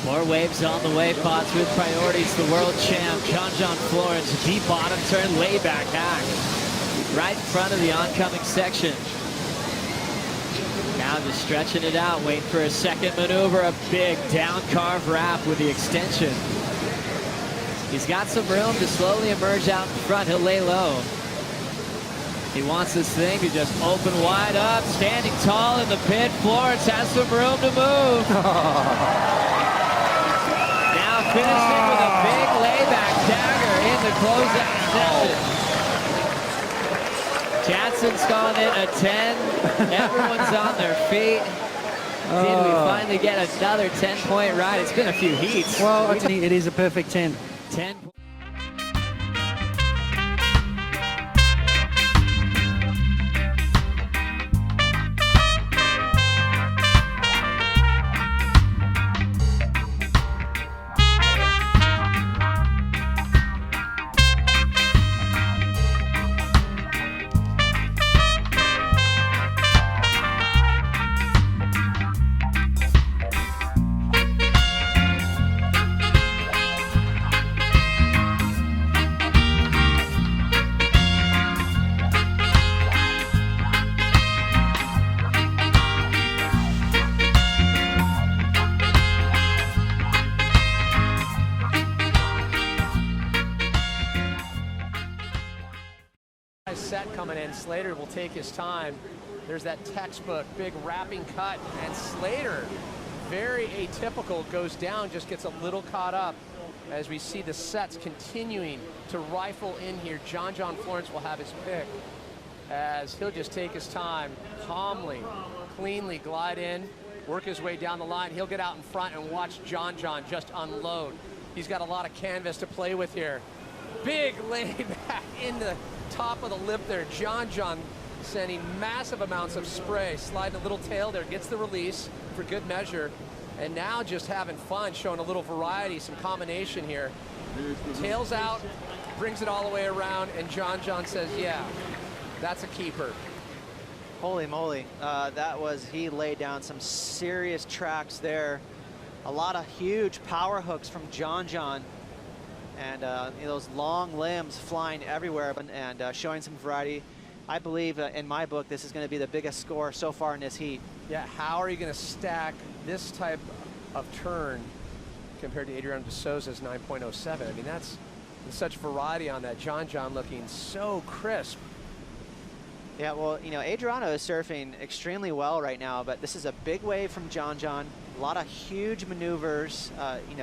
More waves on the way. Pots with priorities. The world champ, John Florence. Deep bottom turn, layback hack. Right in front of the oncoming section. Now just stretching it out, waiting for a second maneuver. A big down carve wrap with the extension. He's got some room to slowly emerge out in front. He'll lay low. He wants this thing to just open wide up. Standing tall in the pit. Florence has some room to move. Now finishing with a big layback dagger in the closeout session. Janssen's calling it a 10. Everyone's on their feet. Did we finally get another 10-point ride? It's been a few heats. Well, it is a perfect 10. 10. Set coming in. Slater will take his time. There's that textbook big wrapping cut, and Slater, very atypical, goes down, just gets a little caught up as we see the sets continuing to rifle in here. John Florence will have his pick as he'll just take his time, calmly, cleanly glide in, work his way down the line. He'll get out in front and watch John just unload. He's got a lot of canvas to play with here. Big layback in the top of the lip there. John sending massive amounts of spray, sliding a little tail there, gets the release for good measure, and now just having fun, showing a little variety, some combination here. Tails out, brings it all the way around, and John says, yeah, that's a keeper. Holy moly, he laid down some serious tracks there. A lot of huge power hooks from John. And those long limbs flying everywhere and showing some variety. I believe in my book this is going to be the biggest score so far in this heat. Yeah, how are you going to stack this type of turn compared to Adriano de Souza's 9.07? I mean, that's such variety on that. John looking so crisp. Yeah, well, Adriano is surfing extremely well right now, but this is a big wave from John. A lot of huge maneuvers.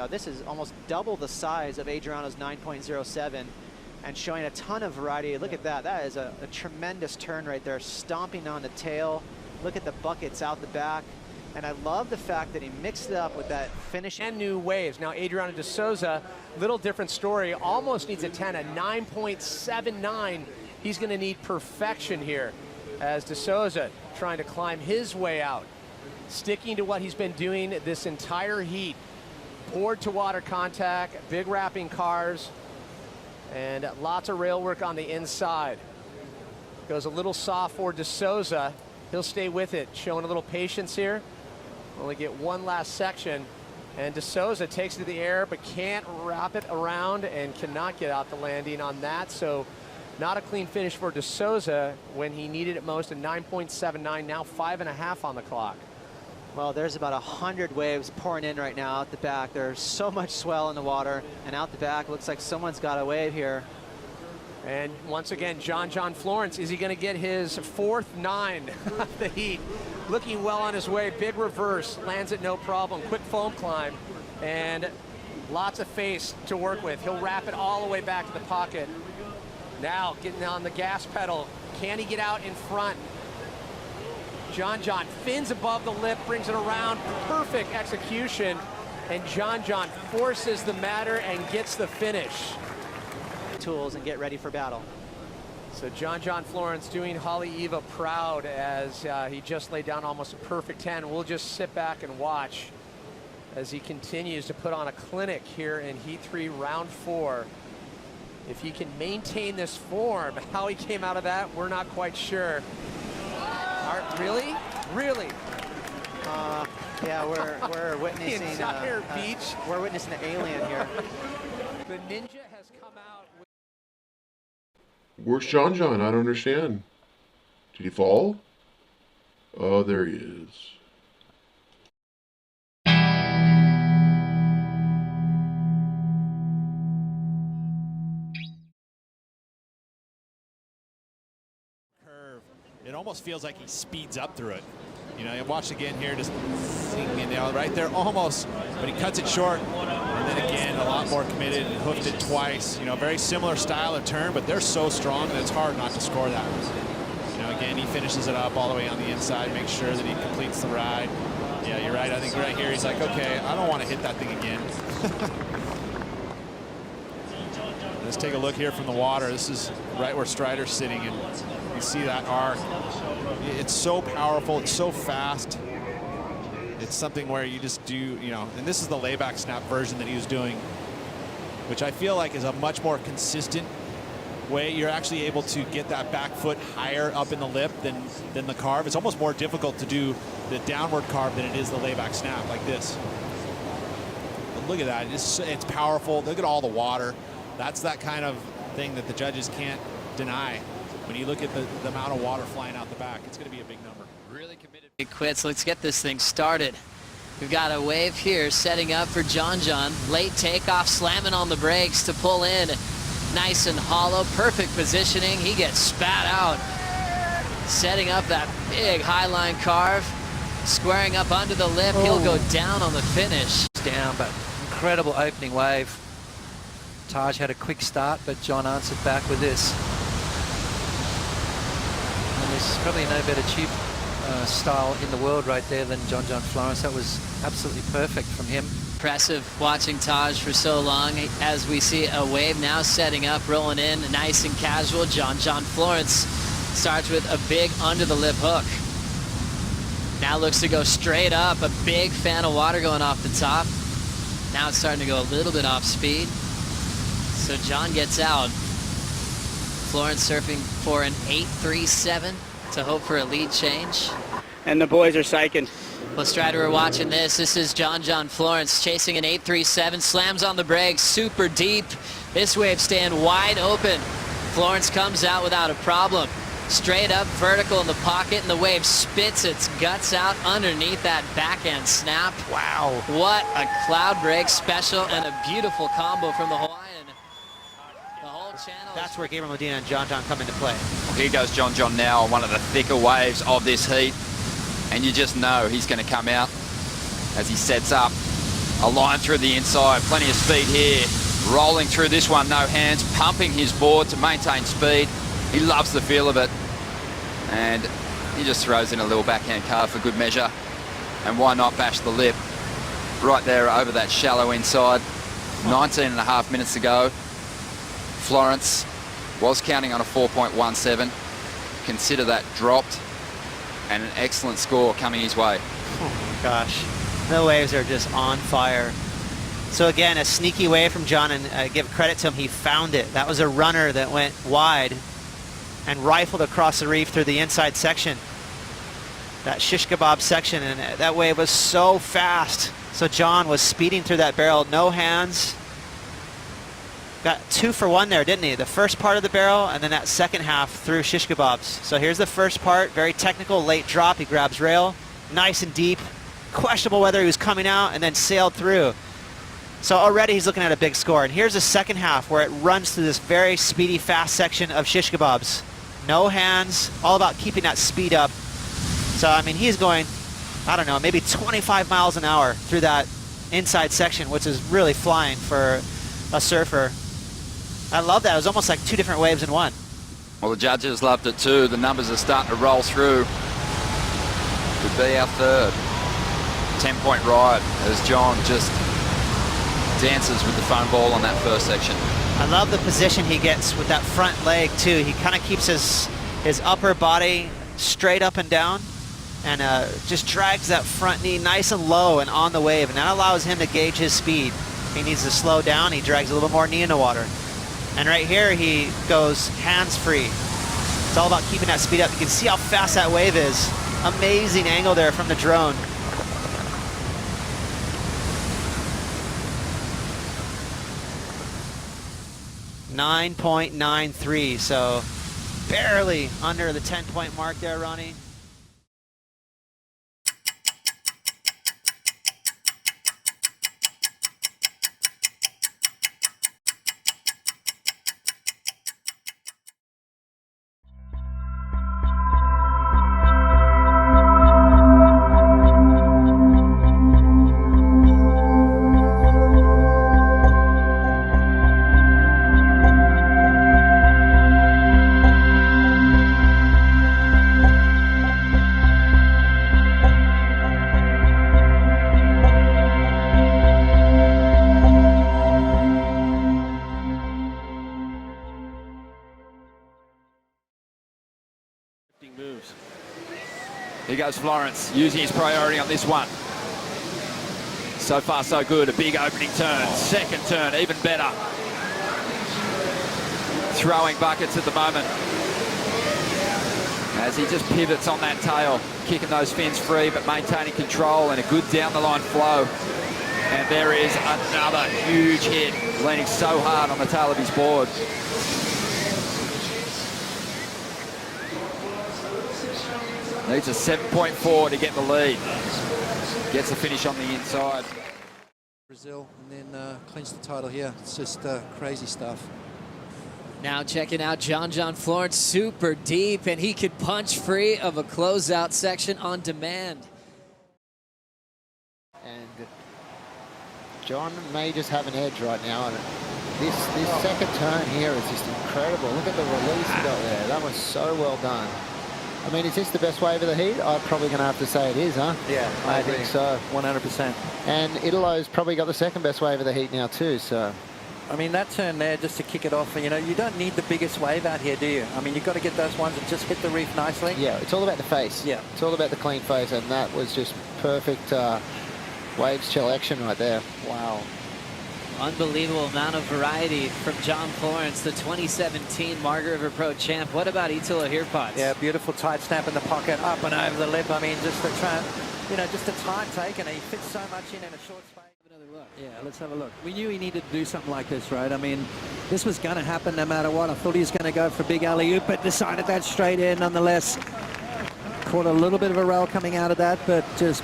This is almost double the size of Adriano's 9.07 and showing a ton of variety. Look at that. That is a tremendous turn right there, stomping on the tail. Look at the buckets out the back. And I love the fact that he mixed it up with that finish. And new waves. Now, Adriano de Souza, little different story. Almost needs a 10, a 9.79. He's going to need perfection here as de Souza trying to climb his way out. Sticking to what he's been doing this entire heat. Board to water contact, big wrapping cars, and lots of rail work on the inside. Goes a little soft for de Souza. He'll stay with it, showing a little patience here. Only get one last section, and de Souza takes it to the air, but can't wrap it around and cannot get out the landing on that. So not a clean finish for de Souza when he needed it most, a 9.79, now 5.5 on the clock. Well, there's about 100 waves pouring in right now out the back. There's so much swell in the water, and out the back looks like someone's got a wave here. And once again, John Florence, is he going to get his fourth 9 of the heat? Looking well on his way, big reverse, lands it no problem, quick foam climb, and lots of face to work with. He'll wrap it all the way back to the pocket. Now getting on the gas pedal, can he get out in front? John fins above the lip, brings it around, perfect execution, and John forces the matter and gets the finish. Tools and get ready for battle. So John Florence doing Holly Eva proud as he just laid down almost a perfect 10. We'll just sit back and watch as he continues to put on a clinic here in Heat 3, Round 4. If he can maintain this form, how he came out of that, we're not quite sure. Really? Yeah, we're witnessing The entire beach. We're witnessing an alien here. The Ninja has come out with Where's John John? I don't understand. Did he fall? Oh, there he is. Curve. It almost feels like he speeds up through it. You know, you watch again here, just seeing, you know, right there almost, but he cuts it short. And then again, a lot more committed and hoofed it twice. You know, very similar style of turn, but they're so strong that it's hard not to score that. You know, again, he finishes it up all the way on the inside, makes sure that he completes the ride. Yeah, you're right. I think right here he's like, okay, I don't want to hit that thing again. Let's take a look here from the water. This is right where Strider's sitting, and you see that arc. It's so powerful. It's so fast. It's something where you just do, you know, and this is the layback snap version that he was doing, which I feel like is a much more consistent way. You're actually able to get that back foot higher up in the lip than the carve. It's almost more difficult to do the downward carve than it is the layback snap like this. But look at that. It's powerful. Look at all the water. That's that kind of thing that the judges can't deny. When you look at the amount of water flying out the back, it's going to be a big number. Really committed. He quits. Let's get this thing started. We've got a wave here setting up for John John. Late takeoff, slamming on the brakes to pull in. Nice and hollow, perfect positioning. He gets spat out. Setting up that big high line carve. Squaring up under the lip. He'll go down on the finish. Down, but incredible opening wave. Taj had a quick start, but John answered back with this. And there's probably no better tube style in the world right there than John Florence. That was absolutely perfect from him. Impressive watching Taj for so long as we see a wave now setting up, rolling in nice and casual. John Florence starts with a big under the lip hook. Now looks to go straight up, a big fan of water going off the top. Now it's starting to go a little bit off speed. So John gets out. Florence surfing for an 8.37 to hope for a lead change. And the boys are psyching. Well, Strider, we're watching this. This is John Florence chasing an 8.37, slams on the brakes, super deep. This wave staying wide open. Florence comes out without a problem. Straight up vertical in the pocket, and the wave spits its guts out underneath that backhand snap. Wow. What a cloud break special and a beautiful combo from the Hawaiian. The whole channel. That's where Gabriel Medina and John come into play. Here goes John now on one of the thicker waves of this heat. And you just know he's going to come out as he sets up a line through the inside. Plenty of speed here. Rolling through this one, no hands. Pumping his board to maintain speed. He loves the feel of it. And he just throws in a little backhand carve for good measure. And why not bash the lip right there over that shallow inside. 19.5 minutes ago, Florence was counting on a 4.17. Consider that dropped. And an excellent score coming his way. Oh my gosh, the waves are just on fire. So again, a sneaky wave from John, and give credit to him, he found it. That was a runner that went wide and rifled across the reef through the inside section. That shish kebab section, and that wave was so fast. So John was speeding through that barrel, no hands. Got 2 for 1 there, didn't he? The first part of the barrel, and then that second half through shish kebabs. So here's the first part, very technical, late drop. He grabs rail, nice and deep. Questionable whether he was coming out, and then sailed through. So already he's looking at a big score. And here's the second half where it runs through this very speedy, fast section of shish kebabs. No hands, all about keeping that speed up. So, I mean, he's going, I don't know, maybe 25 miles an hour through that inside section, which is really flying for a surfer. I love that. It was almost like 2 different waves in one. Well, the judges loved it too. The numbers are starting to roll through. Could be our third 10-point ride as John just dances with the foam ball on that first section. I love the position he gets with that front leg too. He kind of keeps his upper body straight up and down, and just drags that front knee nice and low and on the wave, and that allows him to gauge his speed. If he needs to slow down, he drags a little more knee in the water. And right here, he goes hands-free. It's all about keeping that speed up. You can see how fast that wave is. Amazing angle there from the drone. 9.93, so barely under the 10-point mark there, Ronnie. Moves. Here goes Florence, using his priority on this one. So far, so good. A big opening turn. Second turn, even better. Throwing buckets at the moment. As he just pivots on that tail, kicking those fins free, but maintaining control and a good down-the-line flow. And there is another huge hit, leaning so hard on the tail of his board. Needs a 7.4 to get the lead. Gets the finish on the inside. Brazil, and then clinch the title here. It's just crazy stuff. Now checking out John Florence, super deep, and he could punch free of a closeout section on demand. And John may just have an edge right now. And this second turn here is just incredible. Look at the release he got there. That was so well done. I mean, is this the best wave of the heat? I'm probably going to have to say it is, huh? Yeah, I think so. 100%. And Italo's probably got the second best wave of the heat now too, so. I mean, that turn there, just to kick it off, you know, you don't need the biggest wave out here, do you? I mean, you've got to get those ones that just hit the reef nicely. Yeah, it's all about the face. Yeah. It's all about the clean face, and that was just perfect waves chill action right there. Wow. Unbelievable amount of variety from John Florence, the 2017 Margaret River Pro champ. What about Italo Hirpots? Yeah, beautiful tight snap in the pocket, up and over the lip. I mean, just a just a time taken. He fits so much in a short space. Another look. Yeah, let's have a look. We knew he needed to do something like this, right? I mean, this was going to happen no matter what. I thought he was going to go for a big alley-oop, but decided that straight in nonetheless. Caught a little bit of a rail coming out of that, but just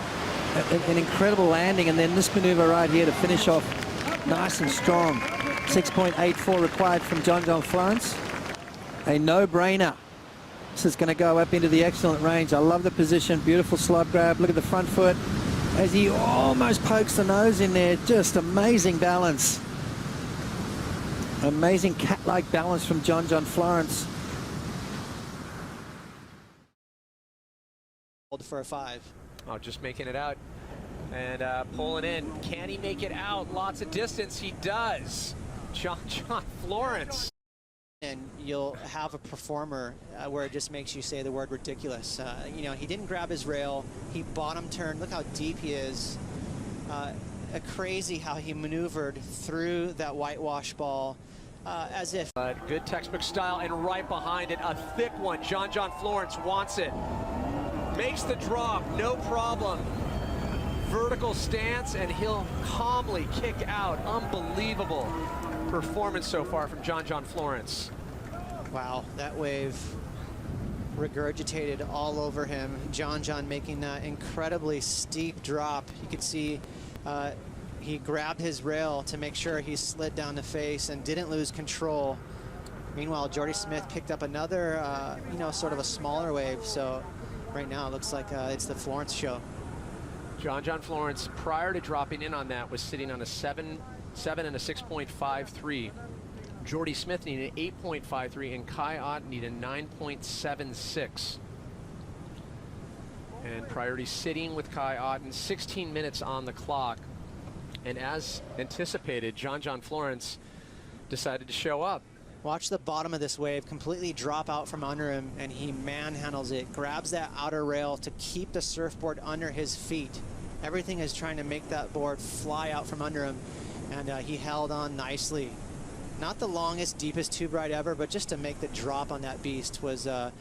an incredible landing. And then this maneuver right here to finish off nice and strong. 6.84 required from John Florence. A no-brainer. This is going to go up into the excellent range. I love the position. Beautiful slop grab. Look at the front foot as he almost pokes the nose in there. Just amazing balance. Amazing cat-like balance from John Florence. For a 5. Oh, just making it out and pulling in. Can he make it out? Lots of distance. He does. John Florence. And you'll have a performer where it just makes you say the word ridiculous. You know, he didn't grab his rail. He bottom turned. Look how deep he is. Crazy how he maneuvered through that whitewash ball as if. Good textbook style, and right behind it, a thick one. John Florence wants it. Makes the drop, no problem. Vertical stance, and he'll calmly kick out. Unbelievable performance so far from John Florence. Wow, that wave regurgitated all over him. John making that incredibly steep drop. You could see he grabbed his rail to make sure he slid down the face and didn't lose control. Meanwhile, Jordy Smith picked up another, you know, sort of a smaller wave. So right now it looks like it's the Florence show. John Florence, prior to dropping in on that, was sitting on a 7 and a 6.53. Jordy Smith needed an 8.53, and Kai Ott needed a 9.76. And priority sitting with Kai Otten, 16 minutes on the clock. And as anticipated, John Florence decided to show up. Watch the bottom of this wave completely drop out from under him, and he manhandles it, grabs that outer rail to keep the surfboard under his feet. Everything is trying to make that board fly out from under him, and he held on nicely. Not the longest, deepest tube ride ever, but just to make the drop on that beast was a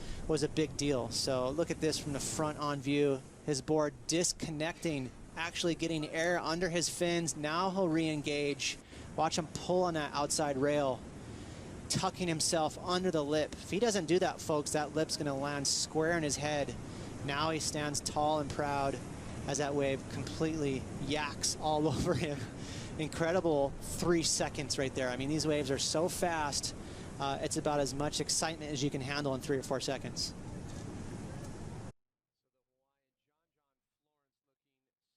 big deal. So look at this from the front on view. His board disconnecting, actually getting air under his fins. Now he'll re-engage. Watch him pull on that outside rail. tucking himself under the lip. If he doesn't do that, folks, that lip's going to land square in his head. Now he stands tall and proud as that wave completely yaks all over him. Incredible 3 seconds right there. I mean, these waves are so fast. It's about as much excitement as you can handle in 3 or 4 seconds.